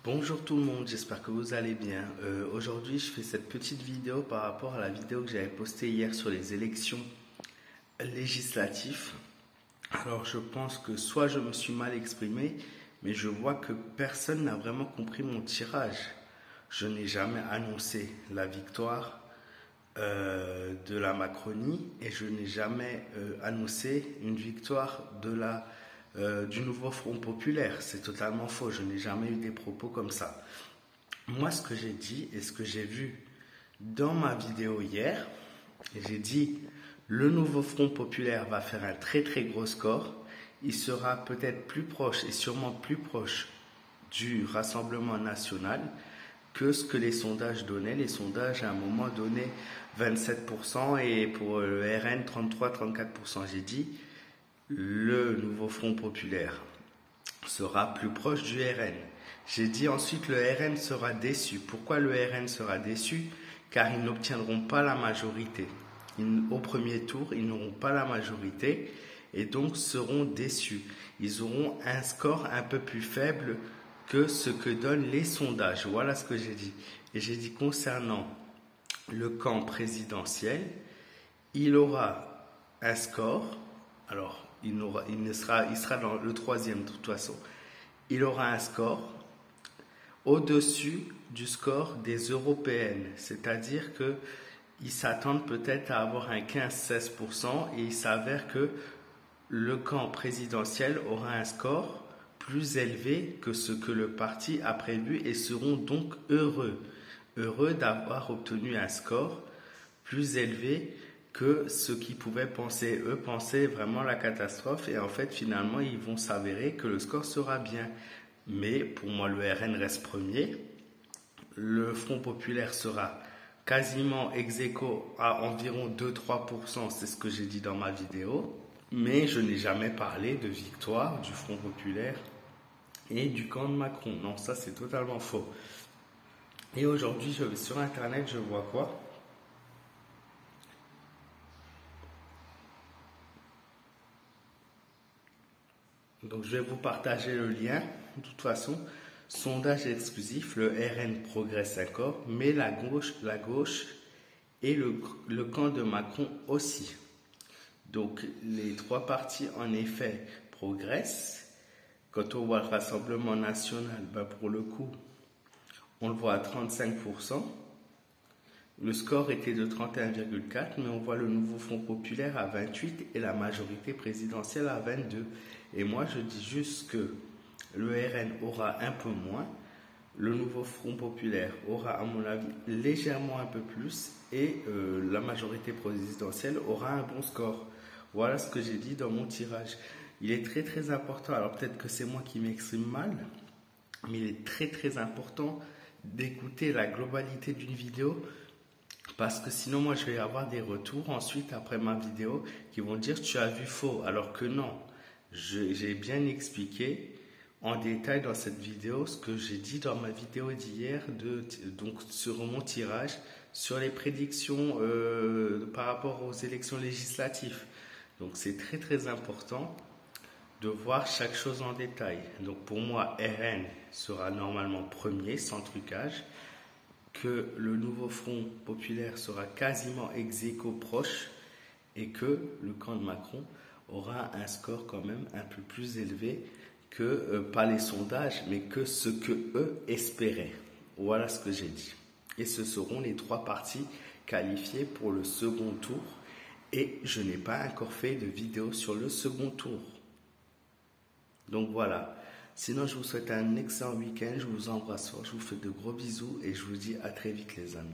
Bonjour tout le monde, j'espère que vous allez bien. Aujourd'hui, je fais cette petite vidéo par rapport à la vidéo que j'avais postée hier sur les élections législatives. Alors, je pense que soit je me suis mal exprimé, mais je vois que personne n'a vraiment compris mon tirage. Je n'ai jamais annoncé la victoire de la Macronie et je n'ai jamais annoncé une victoire du nouveau Front populaire. C'est totalement faux, je n'ai jamais eu des propos comme ça. Moi, ce que j'ai dit et ce que j'ai vu dans ma vidéo hier, j'ai dit le nouveau Front populaire va faire un très très gros score. Il sera peut-être plus proche et sûrement plus proche du Rassemblement national que ce que les sondages donnaient. Les sondages à un moment donné 27% et pour le RN 33-34%. J'ai dit le nouveau Front populaire sera plus proche du RN. J'ai dit ensuite le RN sera déçu. Pourquoi le RN sera déçu? Car ils n'obtiendront pas la majorité. Au premier tour, ils n'auront pas la majorité et donc seront déçus. Ils auront un score un peu plus faible que ce que donnent les sondages. Voilà ce que j'ai dit. Et j'ai dit concernant le camp présidentiel, il aura un score. Alors, il sera dans le troisième de toute façon. Il aura un score au-dessus du score des européennes. C'est-à-dire qu'ils s'attendent peut-être à avoir un 15-16% et il s'avère que le camp présidentiel aura un score plus élevé que ce que le parti a prévu et seront donc heureux d'avoir obtenu un score plus élevé que ce qu'ils pouvaient penser. Eux pensaient vraiment la catastrophe et en fait finalement ils vont s'avérer que le score sera bien. Mais pour moi le RN reste premier, le Front populaire sera quasiment ex aequo à environ 2-3%, c'est ce que j'ai dit dans ma vidéo. Mais je n'ai jamais parlé de victoire du Front populaire et du camp de Macron. Non, ça c'est totalement faux. Et aujourd'hui, je vais sur internet, je vois quoi? Donc je vais vous partager le lien. De toute façon, sondage exclusif, le RN progresse encore, mais la gauche et le camp de Macron aussi. Donc les trois partis en effet progressent. Quand on voit le Rassemblement national, pour le coup, on le voit à 35%. Le score était de 31,4, mais on voit le nouveau Front populaire à 28 et la majorité présidentielle à 22. Et moi, je dis juste que le RN aura un peu moins, le nouveau Front populaire aura, à mon avis, légèrement un peu plus et la majorité présidentielle aura un bon score. Voilà ce que j'ai dit dans mon tirage. Il est très très important, alors peut-être que c'est moi qui m'exprime mal, mais il est très très important d'écouter la globalité d'une vidéo parce que sinon moi je vais avoir des retours ensuite après ma vidéo qui vont dire tu as vu faux, alors que non. J'ai bien expliqué en détail dans cette vidéo ce que j'ai dit dans ma vidéo d'hier donc sur mon tirage sur les prédictions par rapport aux élections législatives. Donc c'est très très important de voir chaque chose en détail. Donc pour moi, RN sera normalement premier, sans trucage, que le nouveau Front populaire sera quasiment ex aequo proche et que le camp de Macron aura un score quand même un peu plus élevé que, pas les sondages, mais que ce que eux espéraient. Voilà ce que j'ai dit. Et ce seront les trois partis qualifiés pour le second tour. Et je n'ai pas encore fait de vidéo sur le second tour. Donc voilà. Sinon, je vous souhaite un excellent week-end. Je vous embrasse fort. Je vous fais de gros bisous et je vous dis à très vite les amis.